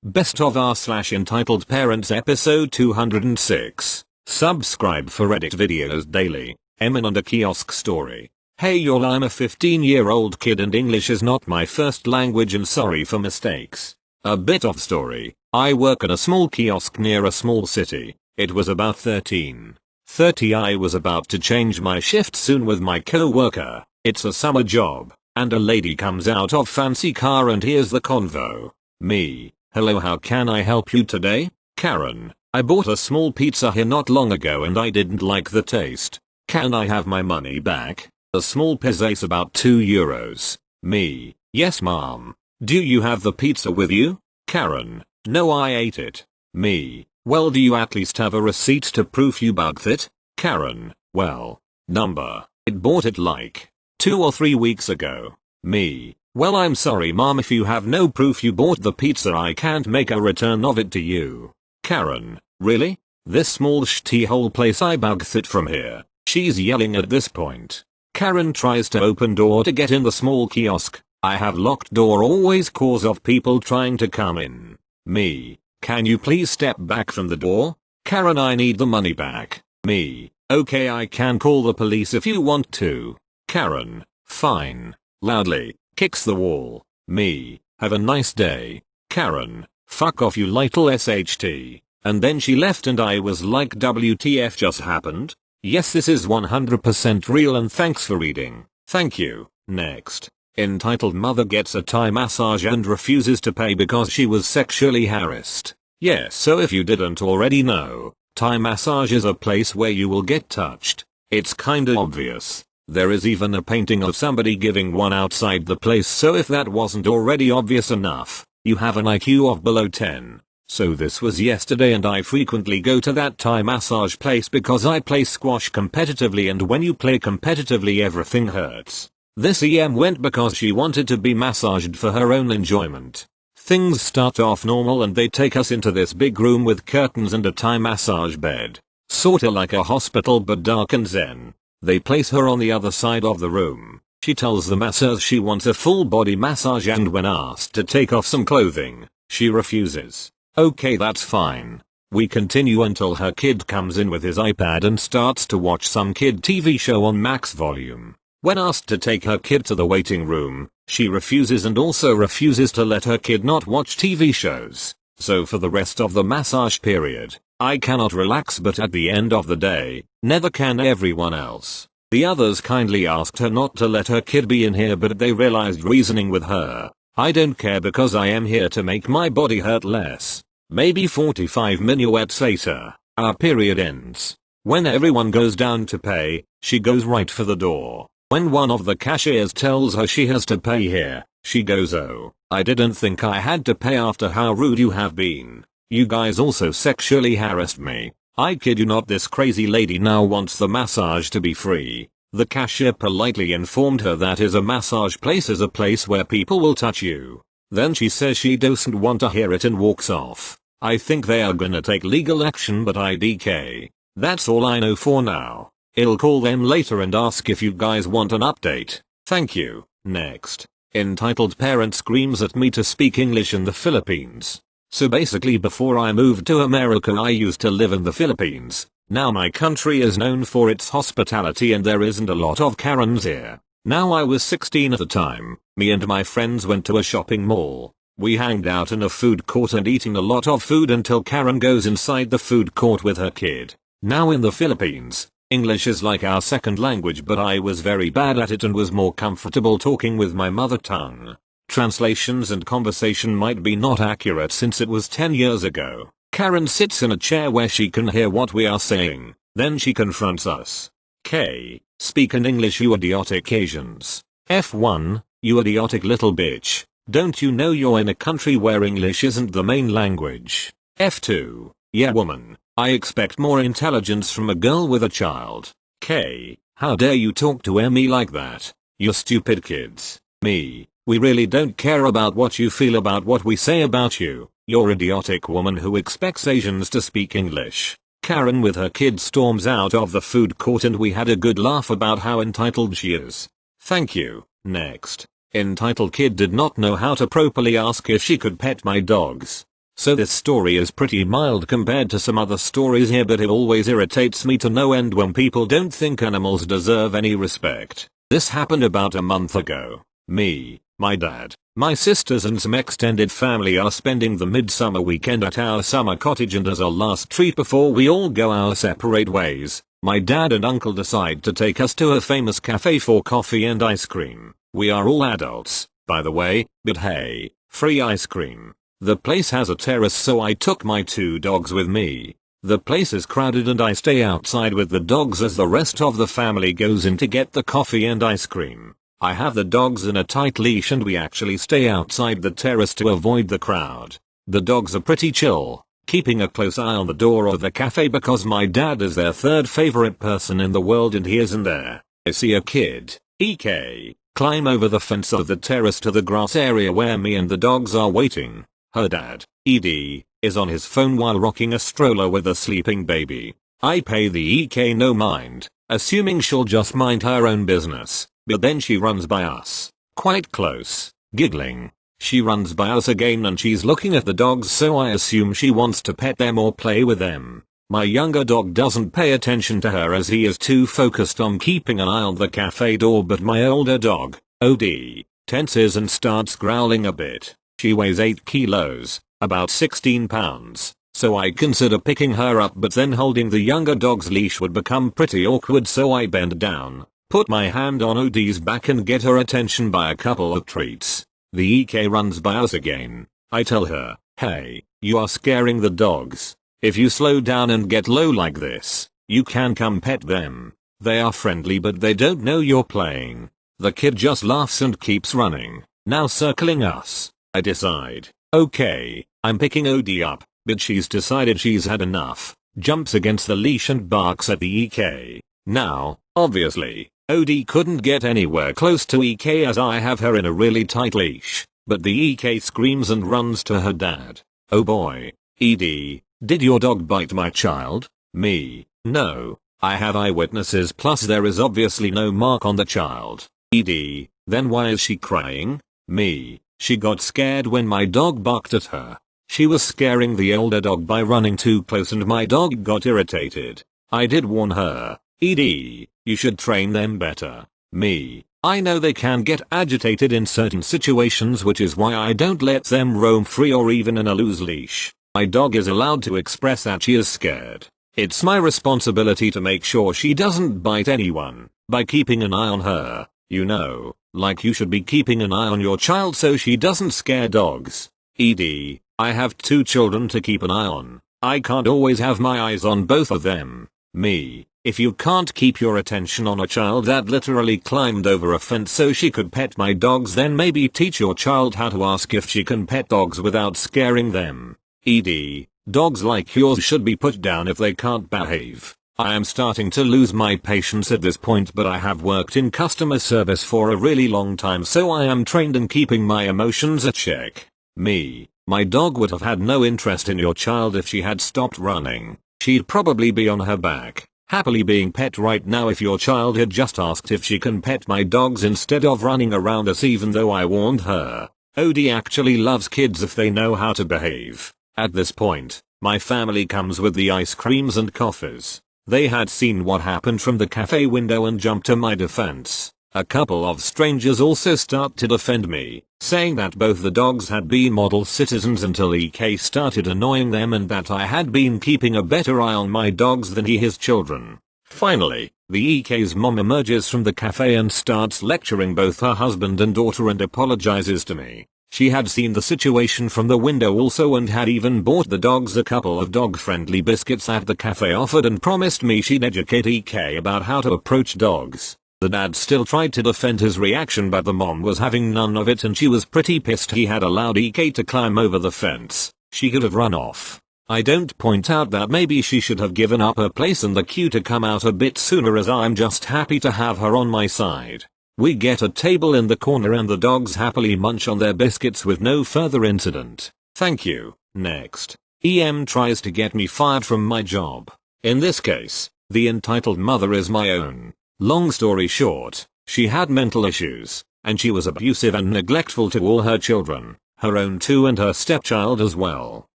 Best of r/entitled parents episode 206. Subscribe for edit videos daily. Emin and a Kiosk Story. Hey y'all, I'm a 15-year-old kid and English is not my first language and sorry for mistakes. A bit of story. I work at a small kiosk near a small city. It was about 13:30. I was about to change my shift soon with my co-worker. It's a summer job. And a lady comes out of fancy car and here's the convo. Me. Hello, how can I help you today? Karen, I bought a small pizza here not long ago and I didn't like the taste. Can I have my money back? A small pizza is about €2. Me, yes ma'am. Do you have the pizza with you? Karen, no, I ate it. Me, well, do you at least have a receipt to prove you bugged it? Karen, well, I bought it like 2 or 3 weeks ago. Me, well, I'm sorry mom, if you have no proof you bought the pizza I can't make a return of it to you. Karen, really? This small shithole place, I bugged it from here. She's yelling at this point. Karen tries to open door to get in the small kiosk. I have locked door always cause of people trying to come in. Me, can you please step back from the door? Karen, I need the money back. Me, okay, I can call the police if you want to. Karen, fine. Loudly, kicks the wall. Me, have a nice day. Karen, fuck off you little SHT. And then she left and I was like, WTF just happened? Yes, this is 100% real and thanks for reading. Thank you. Next. Entitled Mother gets a Thai massage and refuses to pay because she was sexually harassed. Yes, so if you didn't already know, Thai massage is a place where you will get touched. It's kinda obvious. There is even a painting of somebody giving one outside the place, so if that wasn't already obvious enough, you have an IQ of below 10. So this was yesterday and I frequently go to that Thai massage place because I play squash competitively and when you play competitively everything hurts. This EM went because she wanted to be massaged for her own enjoyment. Things start off normal and they take us into this big room with curtains and a Thai massage bed. Sorta like a hospital but dark and zen. They place her on the other side of the room. She tells the masseurs she wants a full body massage and when asked to take off some clothing, she refuses. Okay, that's fine. We continue until her kid comes in with his iPad and starts to watch some kid TV show on max volume. When asked to take her kid to the waiting room, she refuses and also refuses to let her kid not watch TV shows. So for the rest of the massage period, I cannot relax, but at the end of the day, neither can everyone else. The others kindly asked her not to let her kid be in here but they realized reasoning with her. I don't care because I am here to make my body hurt less. Maybe 45 minuets later, our period ends. When everyone goes down to pay, she goes right for the door. When one of the cashiers tells her she has to pay here, she goes, oh, I didn't think I had to pay after how rude you have been. You guys also sexually harassed me. I kid you not, this crazy lady now wants the massage to be free. The cashier politely informed her that a massage place is a place where people will touch you. Then she says she doesn't want to hear it and walks off. I think they are gonna take legal action but IDK. That's all I know for now. I'll call them later and ask if you guys want an update. Thank you. Next. Entitled Parent screams at me to speak English in the Philippines. So basically before I moved to America I used to live in the Philippines. Now my country is known for its hospitality and there isn't a lot of Karens here. Now I was 16 at the time. Me and my friends went to a shopping mall. We hanged out in a food court and eating a lot of food until Karen goes inside the food court with her kid. Now in the Philippines, English is like our second language but I was very bad at it and was more comfortable talking with my mother tongue. Translations and conversation might be not accurate since it was 10 years ago. Karen sits in a chair where she can hear what we are saying. Then she confronts us. K. Speak in English, you idiotic Asians. F1. You idiotic little bitch. Don't you know you're in a country where English isn't the main language? F2. Yeah woman. I expect more intelligence from a girl with a child. K. How dare you talk to me like that? You stupid kids. Me. We really don't care about what you feel about what we say about you. You're idiotic woman who expects Asians to speak English. Karen with her kid storms out of the food court and we had a good laugh about how entitled she is. Thank you. Next. Entitled kid did not know how to properly ask if she could pet my dogs. So this story is pretty mild compared to some other stories here, but it always irritates me to no end when people don't think animals deserve any respect. This happened about a month ago. Me, my dad, my sisters and some extended family are spending the midsummer weekend at our summer cottage, and as a last treat before we all go our separate ways, my dad and uncle decide to take us to a famous cafe for coffee and ice cream. We are all adults, by the way, but hey, free ice cream. The place has a terrace, so I took my 2 dogs with me. The place is crowded and I stay outside with the dogs as the rest of the family goes in to get the coffee and ice cream. I have the dogs in a tight leash and we actually stay outside the terrace to avoid the crowd. The dogs are pretty chill, keeping a close eye on the door of the cafe because my dad is their 3rd favorite person in the world and he isn't there. I see a kid, EK, climb over the fence of the terrace to the grass area where me and the dogs are waiting. Her dad, ED, is on his phone while rocking a stroller with a sleeping baby. I pay the EK no mind, assuming she'll just mind her own business, but then she runs by us, quite close, giggling. She runs by us again and she's looking at the dogs, so I assume she wants to pet them or play with them. My younger dog doesn't pay attention to her as he is too focused on keeping an eye on the cafe door, but my older dog, OD, tenses and starts growling a bit. She weighs 8 kilos, about 16 pounds, so I consider picking her up, but then holding the younger dog's leash would become pretty awkward, so I bend down, put my hand on OD's back and get her attention by a couple of treats. The EK runs by us again. I tell her, hey, you are scaring the dogs. If you slow down and get low like this, you can come pet them. They are friendly but they don't know you're playing. The kid just laughs and keeps running, now circling us. I decide, okay, I'm picking OD up, but she's decided she's had enough, jumps against the leash and barks at the EK. Now, obviously, OD couldn't get anywhere close to EK as I have her in a really tight leash, but the EK screams and runs to her dad. Oh boy, ED, did your dog bite my child? Me, no, I have eyewitnesses plus there is obviously no mark on the child. ED, then why is she crying? Me, she got scared when my dog barked at her. She was scaring the older dog by running too close and my dog got irritated. I did warn her, ED, you should train them better. Me, I know they can get agitated in certain situations, which is why I don't let them roam free or even in a loose leash. My dog is allowed to express that she is scared. It's my responsibility to make sure she doesn't bite anyone by keeping an eye on her, you know. Like you should be keeping an eye on your child so she doesn't scare dogs. ED, I have 2 children to keep an eye on. I can't always have my eyes on both of them. Me, if you can't keep your attention on a child that literally climbed over a fence so she could pet my dogs, then maybe teach your child how to ask if she can pet dogs without scaring them. ED, dogs like yours should be put down if they can't behave. I am starting to lose my patience at this point, but I have worked in customer service for a really long time, so I am trained in keeping my emotions at check. Me, my dog would have had no interest in your child if she had stopped running. She'd probably be on her back, happily being pet right now if your child had just asked if she can pet my dogs instead of running around us, even though I warned her. OD actually loves kids if they know how to behave. At this point, my family comes with the ice creams and coffees. They had seen what happened from the cafe window and jumped to my defense. A couple of strangers also start to defend me, saying that both the dogs had been model citizens until EK started annoying them and that I had been keeping a better eye on my dogs than his children. Finally, the EK's mom emerges from the cafe and starts lecturing both her husband and daughter and apologizes to me. She had seen the situation from the window also and had even bought the dogs a couple of dog-friendly biscuits that the cafe offered and promised me she'd educate EK about how to approach dogs. The dad still tried to defend his reaction, but the mom was having none of it and she was pretty pissed he had allowed EK to climb over the fence. She could have run off. I don't point out that maybe she should have given up her place in the queue to come out a bit sooner, as I'm just happy to have her on my side. We get a table in the corner and the dogs happily munch on their biscuits with no further incident. Thank you. Next. EM tries to get me fired from my job. In this case, the entitled mother is my own. Long story short, she had mental issues, and she was abusive and neglectful to all her children, her own 2 and her stepchild as well.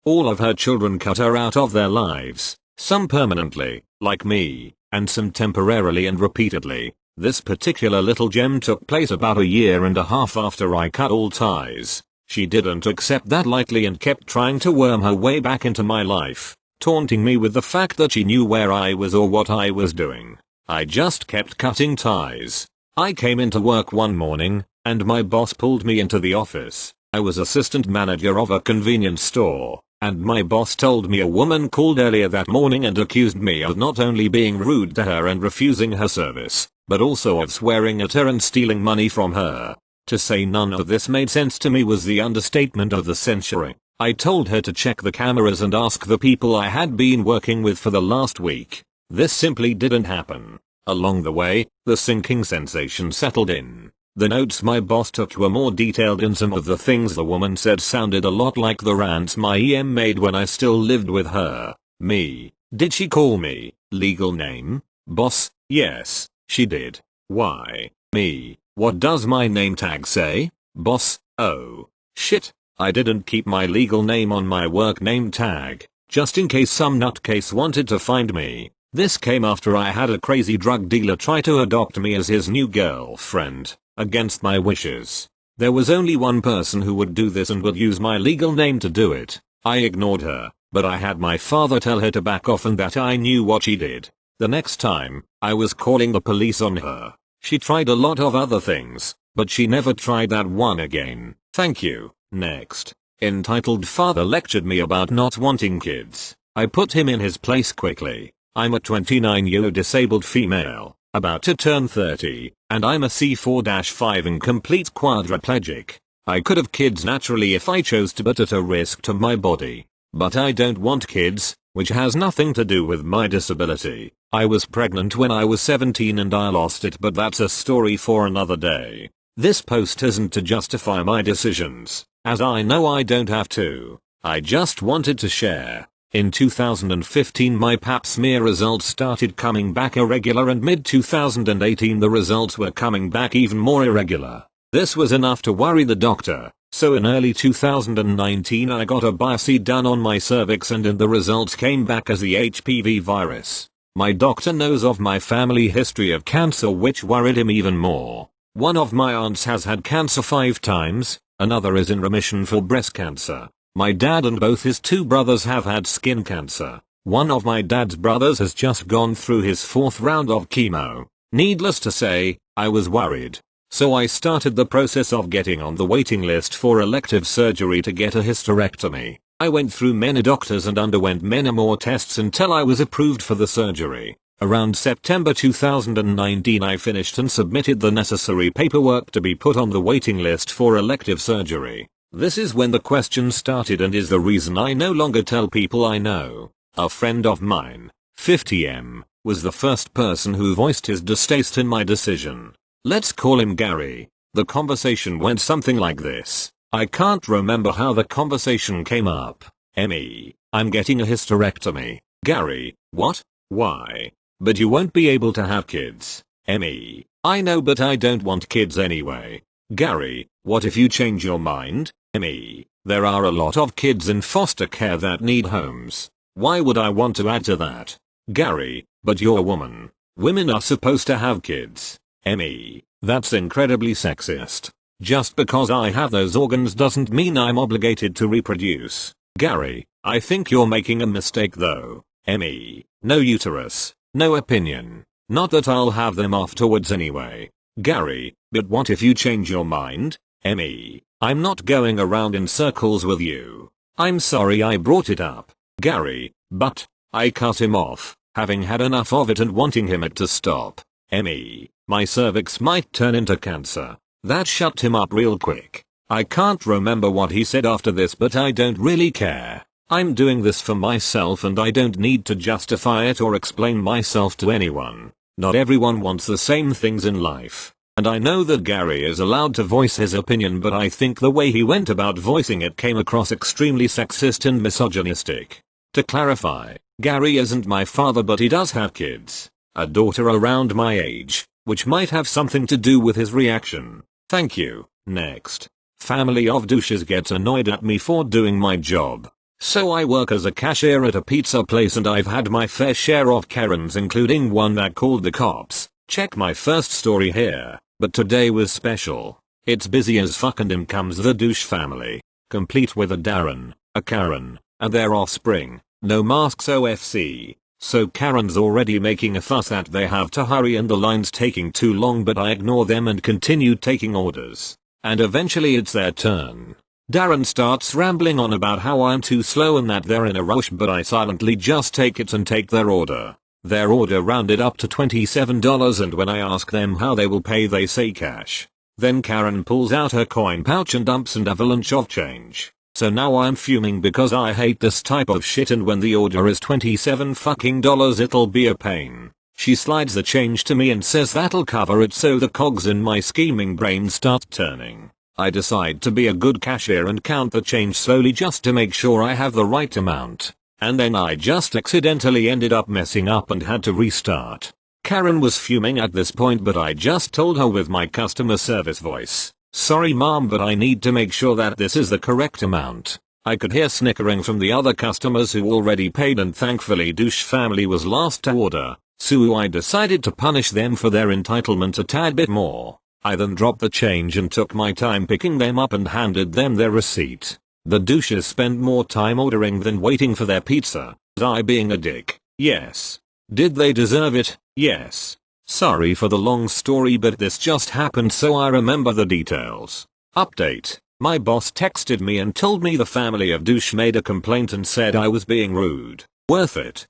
All of her children cut her out of their lives, some permanently, like me, and some temporarily and repeatedly. This particular little gem took place about a year and a half after I cut all ties. She didn't accept that lightly and kept trying to worm her way back into my life, taunting me with the fact that she knew where I was or what I was doing. I just kept cutting ties. I came into work one morning, and my boss pulled me into the office. I was assistant manager of a convenience store, and my boss told me a woman called earlier that morning and accused me of not only being rude to her and refusing her service, but also of swearing at her and stealing money from her. To say none of this made sense to me was the understatement of the century. I told her to check the cameras and ask the people I had been working with for the last week. This simply didn't happen. Along the way, the sinking sensation settled in. The notes my boss took were more detailed and some of the things the woman said sounded a lot like the rants my EM made when I still lived with her. Me. Did she call me? Legal name? Boss? Yes, she did. Why? Me. What does my name tag say? Boss? Oh. Shit. I didn't keep my legal name on my work name tag, just in case some nutcase wanted to find me. This came after I had a crazy drug dealer try to adopt me as his new girlfriend, against my wishes. There was only one person who would do this and would use my legal name to do it. I ignored her, but I had my father tell her to back off and that I knew what she did. The next time, I was calling the police on her. She tried a lot of other things, but she never tried that one again. Thank you. Next. Entitled Father lectured me about not wanting kids. I put him in his place quickly. I'm a 29-year-old disabled female, about to turn 30, and I'm a C4-5 incomplete quadriplegic. I could have kids naturally if I chose to, but at a risk to my body. But I don't want kids, which has nothing to do with my disability. I was pregnant when I was 17 and I lost it, but that's a story for another day. This post isn't to justify my decisions, as I know I don't have to. I just wanted to share. In 2015 my pap smear results started coming back irregular, and mid-2018 the results were coming back even more irregular. This was enough to worry the doctor, so in early 2019 I got a biopsy done on my cervix and the results came back as the HPV virus. My doctor knows of my family history of cancer, which worried him even more. One of my aunts has had cancer 5 times, another is in remission for breast cancer. My dad and both his 2 brothers have had skin cancer. One of my dad's brothers has just gone through his 4th round of chemo. Needless to say, I was worried. So I started the process of getting on the waiting list for elective surgery to get a hysterectomy. I went through many doctors and underwent many more tests until I was approved for the surgery. Around September 2019 I finished and submitted the necessary paperwork to be put on the waiting list for elective surgery. This is when the question started and is the reason I no longer tell people I know. A friend of mine, 50M, was the first person who voiced his distaste in my decision. Let's call him Gary. The conversation went something like this. I can't remember how the conversation came up. Me, I'm getting a hysterectomy. Gary, what? Why? But you won't be able to have kids. Me, I know, but I don't want kids anyway. Gary, what if you change your mind? Me, there are a lot of kids in foster care that need homes. Why would I want to add to that? Gary, but you're a woman. Women are supposed to have kids. Me, that's incredibly sexist. Just because I have those organs doesn't mean I'm obligated to reproduce. Gary, I think you're making a mistake though. Me, no uterus, no opinion. Not that I'll have them afterwards anyway. Gary, but what if you change your mind? Me, I'm not going around in circles with you. I'm sorry I brought it up. Gary, but, I cut him off, having had enough of it and wanting him to stop. Me, my cervix might turn into cancer. That shut him up real quick. I can't remember what he said after this, but I don't really care. I'm doing this for myself and I don't need to justify it or explain myself to anyone. Not everyone wants the same things in life. And I know that Gary is allowed to voice his opinion, but I think the way he went about voicing it came across extremely sexist and misogynistic. To clarify, Gary isn't my father, but he does have kids. A daughter around my age, which might have something to do with his reaction. Thank you. Next. Family of douches gets annoyed at me for doing my job. So I work as a cashier at a pizza place and I've had my fair share of Karens, including one that called the cops. Check my first story here, but today was special. It's busy as fuck and in comes the douche family, complete with a Darren, a Karen, and their offspring. No masks OFC. So Karen's already making a fuss that they have to hurry and the line's taking too long, but I ignore them and continue taking orders. And eventually it's their turn. Darren starts rambling on about how I'm too slow and that they're in a rush, but I silently just take it and take their order. Their order rounded up to $27, and when I ask them how they will pay they say cash. Then Karen pulls out her coin pouch and dumps an avalanche of change. So now I'm fuming because I hate this type of shit, and when the order is $27 fucking it'll be a pain. She slides the change to me and says that'll cover it, so the cogs in my scheming brain start turning. I decide to be a good cashier and count the change slowly just to make sure I have the right amount. And then I just accidentally ended up messing up and had to restart. Karen was fuming at this point, but I just told her with my customer service voice, "Sorry mom, but I need to make sure that this is the correct amount." I could hear snickering from the other customers who already paid, and thankfully douche family was last to order, so I decided to punish them for their entitlement a tad bit more. I then dropped the change and took my time picking them up and handed them their receipt. The douches spend more time ordering than waiting for their pizza. Was I being a dick? Yes. Did they deserve it? Yes. Sorry for the long story, but this just happened so I remember the details. Update. My boss texted me and told me the family of douche made a complaint and said I was being rude. Worth it.